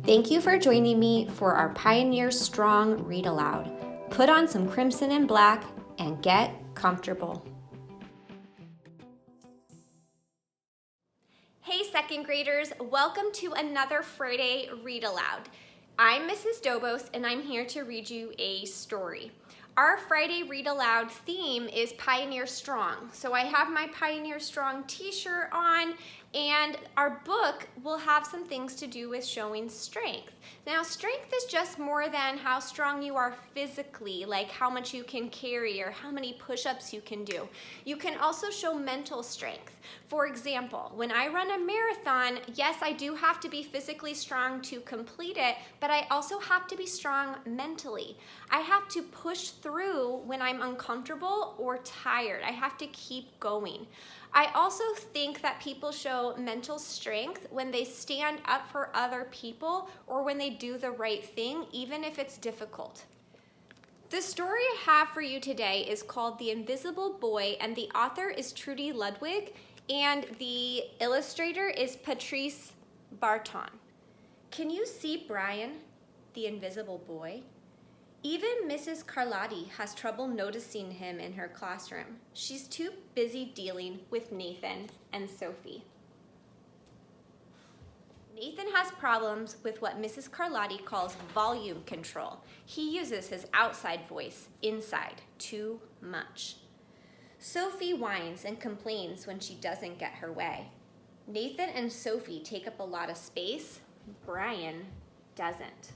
Thank you for joining me for our Pioneer Strong Read Aloud. Put on some crimson and black and get comfortable. Hey second graders, welcome to another Friday Read Aloud. I'm Mrs. Dobos and I'm here to read you a story. Our Friday Read Aloud theme is Pioneer Strong. So I have my Pioneer Strong t-shirt on, and our book will have some things to do with showing strength. Now, strength is just more than how strong you are physically, like how much you can carry or how many push-ups you can do. You can also show mental strength. For example, when I run a marathon, yes, I do have to be physically strong to complete it, but I also have to be strong mentally. I have to push through when I'm uncomfortable or tired. I have to keep going. I also think that people show mental strength when they stand up for other people or when they do the right thing, even if it's difficult. The story I have for you today is called The Invisible Boy, and the author is Trudy Ludwig, and the illustrator is Patrice Barton. Can you see Brian, the invisible boy? Even Mrs. Carlotti has trouble noticing him in her classroom. She's too busy dealing with Nathan and Sophie. Nathan has problems with what Mrs. Carlotti calls volume control. He uses his outside voice inside too much. Sophie whines and complains when she doesn't get her way. Nathan and Sophie take up a lot of space. Brian doesn't.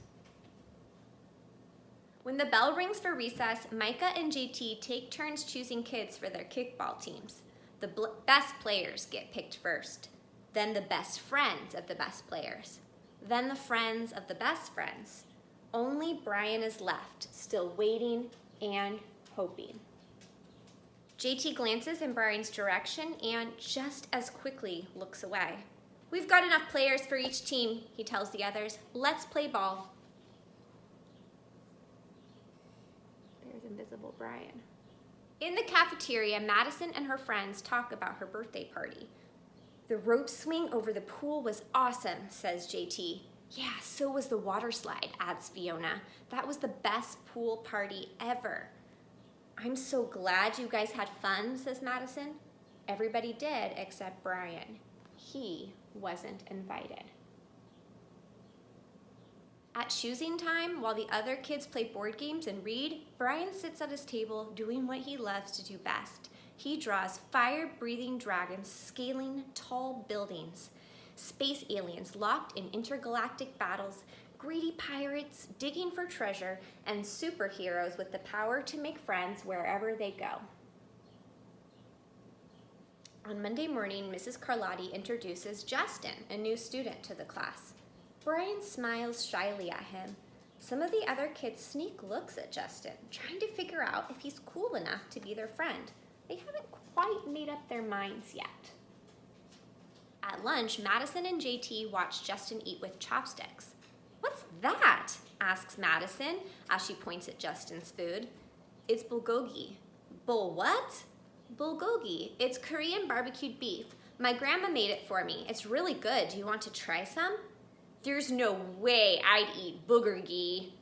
When the bell rings for recess, Micah and JT take turns choosing kids for their kickball teams. The best players get picked first, then the best friends of the best players, then the friends of the best friends. Only Brian is left, still waiting and hoping. JT glances in Brian's direction and just as quickly looks away. "We've got enough players for each team," he tells the others. "Let's play ball." There's invisible Brian. In the cafeteria, Madison and her friends talk about her birthday party. "The rope swing over the pool was awesome," says JT. "Yeah, so was the water slide," adds Fiona. "That was the best pool party ever." "I'm so glad you guys had fun," says Madison. Everybody did except Brian. He wasn't invited. At choosing time, while the other kids play board games and read, Brian sits at his table doing what he loves to do best. He draws fire-breathing dragons scaling tall buildings, space aliens locked in intergalactic battles, greedy pirates digging for treasure, and superheroes with the power to make friends wherever they go. On Monday morning, Mrs. Carlotti introduces Justin, a new student, to the class. Brian smiles shyly at him. Some of the other kids sneak looks at Justin, trying to figure out if he's cool enough to be their friend. They haven't quite made up their minds yet. At lunch, Madison and JT watch Justin eat with chopsticks. "What's that?" asks Madison as she points at Justin's food. "It's bulgogi." "Bul what?" "Bulgogi. It's Korean barbecued beef. My grandma made it for me. It's really good. Do you want to try some?" "There's no way I'd eat boogergi."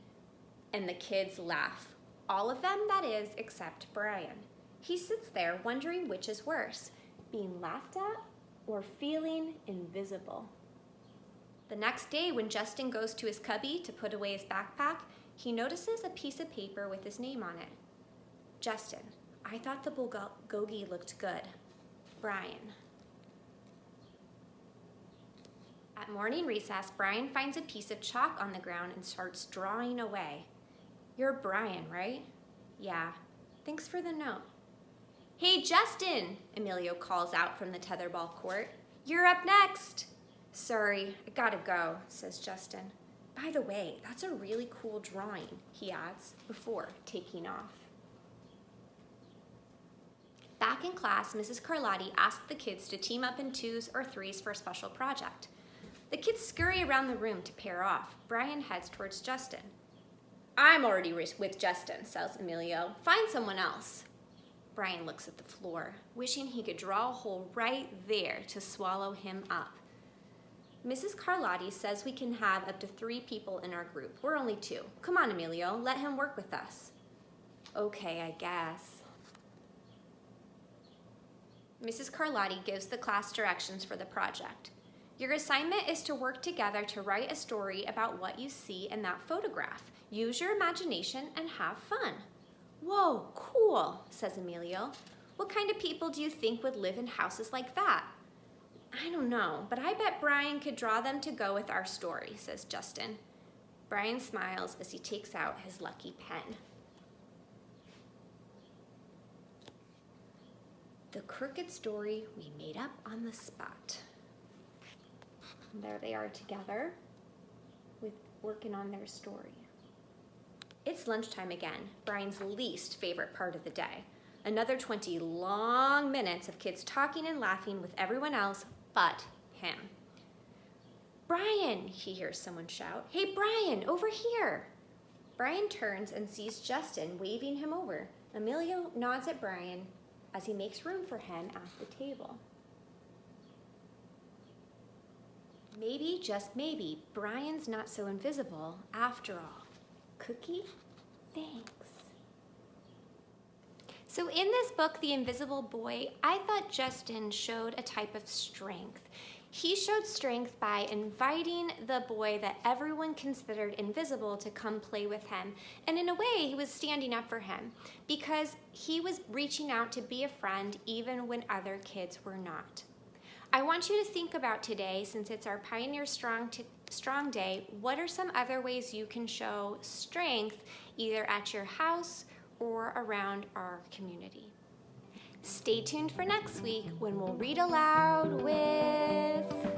And the kids laugh. All of them, that is, except Brian. He sits there wondering which is worse, being laughed at or feeling invisible. The next day, when Justin goes to his cubby to put away his backpack, he notices a piece of paper with his name on it. "Justin, I thought the bulgogi looked good. Brian." At morning recess, Brian finds a piece of chalk on the ground and starts drawing away. "You're Brian, right?" "Yeah. Thanks for the note." "Hey, Justin," Emilio calls out from the tetherball court. "You're up next." "Sorry, I gotta go," says Justin. "By the way, that's a really cool drawing," he adds before taking off. Back in class, Mrs. Carlotti asked the kids to team up in 2s or 3s for a special project. The kids scurry around the room to pair off. Brian heads towards Justin. "I'm already with Justin," says Emilio. "Find someone else." Brian looks at the floor, wishing he could draw a hole right there to swallow him up. Mrs. Carlotti says we can have up to 3 people in our group. We're only 2. Come on, Emilio, let him work with us. Okay, I guess. Mrs. Carlotti gives the class directions for the project. Your assignment is to work together to write a story about what you see in that photograph. Use your imagination and have fun. Whoa, cool, says Emilio. What kind of people do you think would live in houses like that? I don't know, but I bet Brian could draw them to go with our story, says Justin. Brian smiles as he takes out his lucky pen. The crooked story we made up on the spot. And there they are together, working on their story. It's lunchtime again, Brian's least favorite part of the day. Another 20 long minutes of kids talking and laughing with everyone else but him. Brian, he hears someone shout. Hey, Brian, over here. Brian turns and sees Justin waving him over. Emilio nods at Brian as he makes room for him at the table. Maybe, just maybe, Brian's not so invisible after all. Cookie? Thanks. So in this book, The Invisible Boy, I thought Justin showed a type of strength. He showed strength by inviting the boy that everyone considered invisible to come play with him. And in a way, he was standing up for him because he was reaching out to be a friend even when other kids were not. I want you to think about today, since it's our Pioneer Strong Day, what are some other ways you can show strength either at your house or around our community? Stay tuned for next week when we'll read aloud with